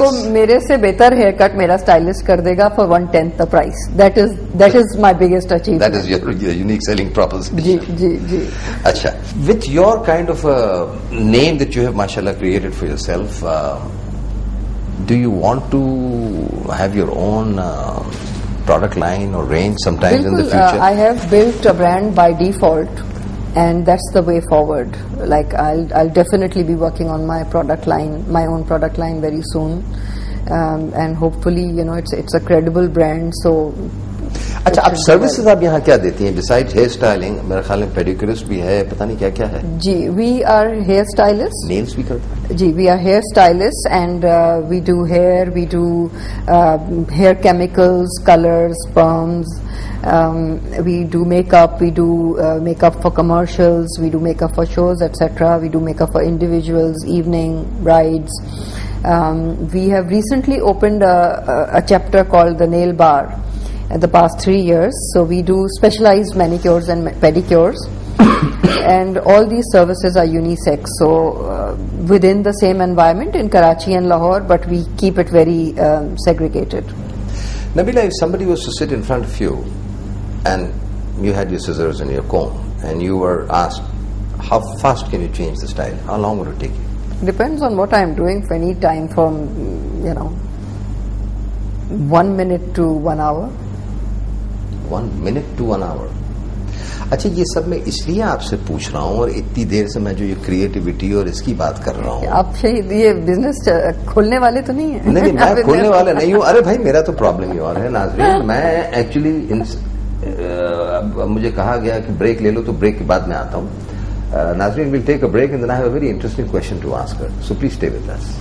आपको मेरे से बेहतर हेयर कट मेरा स्टाइलिस्ट कर देगा for 1/10 the price. That is my biggest achievement. That is your unique selling proposition. Ji. Acha, with your kind of a name that you have, mashallah, created for yourself, do you want to have your own product line or range sometimes in the future? I have built a brand by default, and that's the way forward. Like I'll definitely be working on my product line, my own product line very soon, and hopefully it's a credible brand. So अच्छा, आप services आप यहाँ क्या देती हैं beside hair styling? मेरे ख्याल में पेडिक्योरिस्ट भी है, पता नहीं क्या क्या है। जी, we are hair stylist. Nails भी करते हैं? जी, we are hair stylist and we do hair chemicals, colours, perms, we do makeup, we do makeup for commercials, we do makeup for shows, etc. We do makeup for individuals, evening, brides. We have recently opened a chapter called the Nail Bar in the past 3 years. So we do specialized manicures and pedicures. And all these services are unisex, so within the same environment in Karachi and Lahore, but we keep it very segregated. Nabila, if somebody was to sit in front of you and you had your scissors and your comb and you were asked, how fast can you change the style? How long would it take you? Depends on what I'm doing. For any time from 1 minute to 1 hour. 1 minute to 1 hour. अच्छा, ये सब मैं इसलिए आपसे पूछ रहा हूँ और इतनी देर से मैं जो ये क्रिएटिविटी और इसकी बात कर रहा हूँ। आप ये बिजनेस खोलने वाले तो नहीं है? नहीं, मैं खोलने वाला नहीं हूँ। अरे भाई, मेरा तो प्रॉब्लम ही और है नाज़रीन। मैं एक्चुअली मुझे कहा गया कि ब्रेक ले लो, तो ब्रेक के बाद मैं आता हूँ। नाज़रीन, will take a break and then I have a very interesting question to ask her, so please stay with us.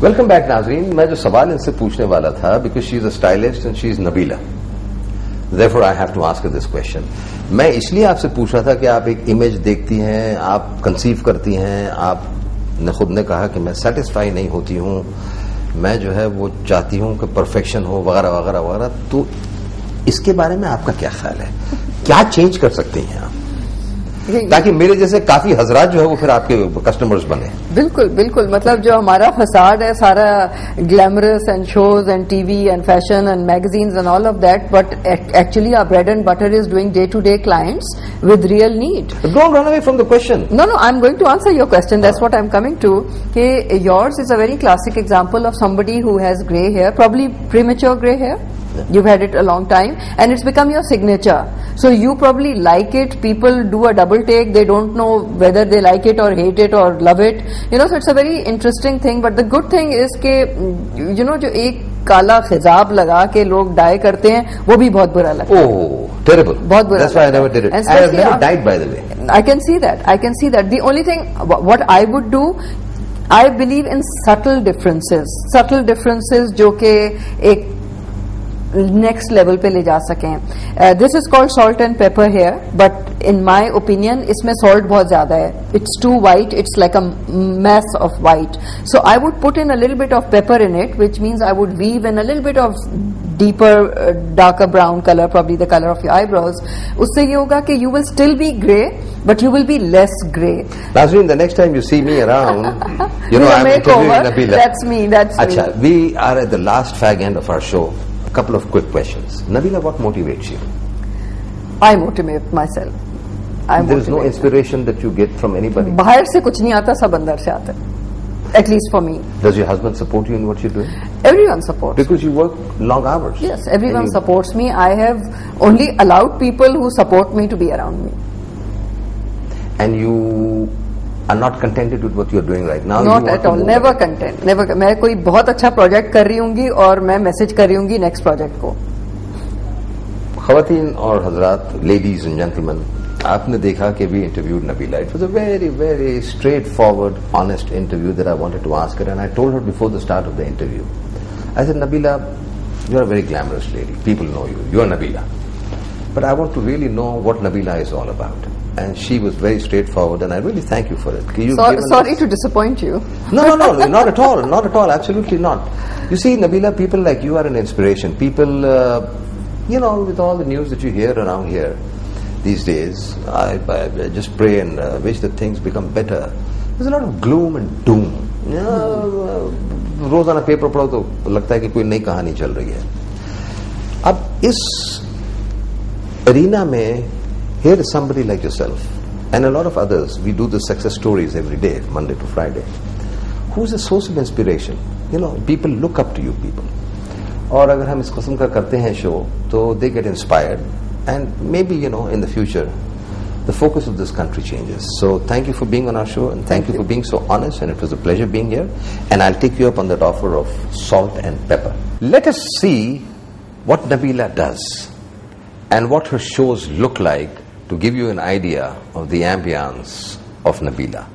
Welcome back नाज़रीन। मैं जो सवाल इनसे पूछने वाला था, because she is a stylist and she is Nabila, therefore I have to ask her this question. मैं इसलिए आपसे पूछ रहा था कि आप एक इमेज देखती हैं, आप कंसीव करती हैं, आपने खुद ने कहा कि मैं सेटिस्फाई नहीं होती हूं, मैं जो है वो चाहती हूं कि परफेक्शन हो, वगैरह वगैरह वगैरह। तो इसके बारे में आपका क्या ख्याल है? क्या चेंज कर सकती हैं आप ताकि मेरे जैसे काफी हजरात जो है वो फिर आपके कस्टमर्स बने? बिल्कुल बिल्कुल, मतलब जो हमारा फसाड है सारा glamorous and shows and TV and fashion and magazines and all of that, but actually our bread and butter is doing day to day clients with real need. Don't run away from the question. No, I'm going to answer your question. That's what I'm coming to. Yours is a very classic example of somebody who has grey hair, probably premature grey hair. You've had it a long time and it's become your signature. So you probably like it. People do a double take. They don't know whether they like it or hate it or love it. So it's a very interesting thing. But the good thing is कि जो एक काला खिजाब लगा के लोग die करते हैं, वो भी बहुत बुरा लगता है. Oh, terrible. बहुत बुरा. That's why I never did it. I have never dyed, by the way. I can see that. The only thing what I would do, I believe in subtle differences जो कि एक next level पे ले जा सकें. This is called salt and pepper hair, but in my opinion इसमें salt बहुत ज्यादा है. It's too white, it's like a mass of white. So I would put in a little bit of pepper in it, which means I would weave in a little bit of deeper, darker brown color, probably the color of your eyebrows. उससे ये होगा कि you will still be grey, but you will be less grey. Nazreen, the next time you see me around, I'm interviewing Nabila. That's me. Achha, we are at the last fag end of our show. A couple of quick questions. Nabila, what motivates you? I motivate myself. There is no inspiration that you get from anybody? बाहर से कुछ नहीं आता, सब अंदर से आता है. At least for me. Does your husband support you in what you're doing? Everyone supports. Because you work long hours. Yes, everyone supports me. I have only allowed people who support me to be around me. And you are not contented with what you're doing right now? Not at all. Never content. Never. मैं कोई बहुत अच्छा project कर रही हूँगी और मैं message कर रही हूँगी नेक्स्ट प्रोजेक्ट को. ख़वातीन और हजरात, लेडीज एंड जेंटलमैन, आपने देखा कि we interviewed Nabila. It was a very, very straightforward, honest interview that I wanted to ask her, and I told her before the start of the interview. I said, Nabila, you're a very glamorous lady. People know you. You're Nabila. But I want to really know what Nabila is all about. And she was very straightforward, and I really thank you for it. Sorry to disappoint you. No, not at all. Not at all. Absolutely not. You see, Nabila, people like you are an inspiration. People You know, with all the news that you hear around here these days, I just pray and wish that things become better. There's a lot of gloom and doom. रोजाना paper पढ़ो तो लगता है कि कोई नई कहानी चल रही है. अब इस arena में, here is somebody like yourself and a lot of others. We do the success stories every day, Monday to Friday. Who's a source of inspiration? You know, people look up to you people. और अगर हम इस किस्म का करते हैं show, तो they get inspired, and maybe, you know, in the future, the focus of this country changes. So thank you for being on our show, and thank you for being so honest, and it was a pleasure being here. And I'll take you up on that offer of salt and pepper. Let us see what Nabila does and what her shows look like to give you an idea of the ambience of Nabila.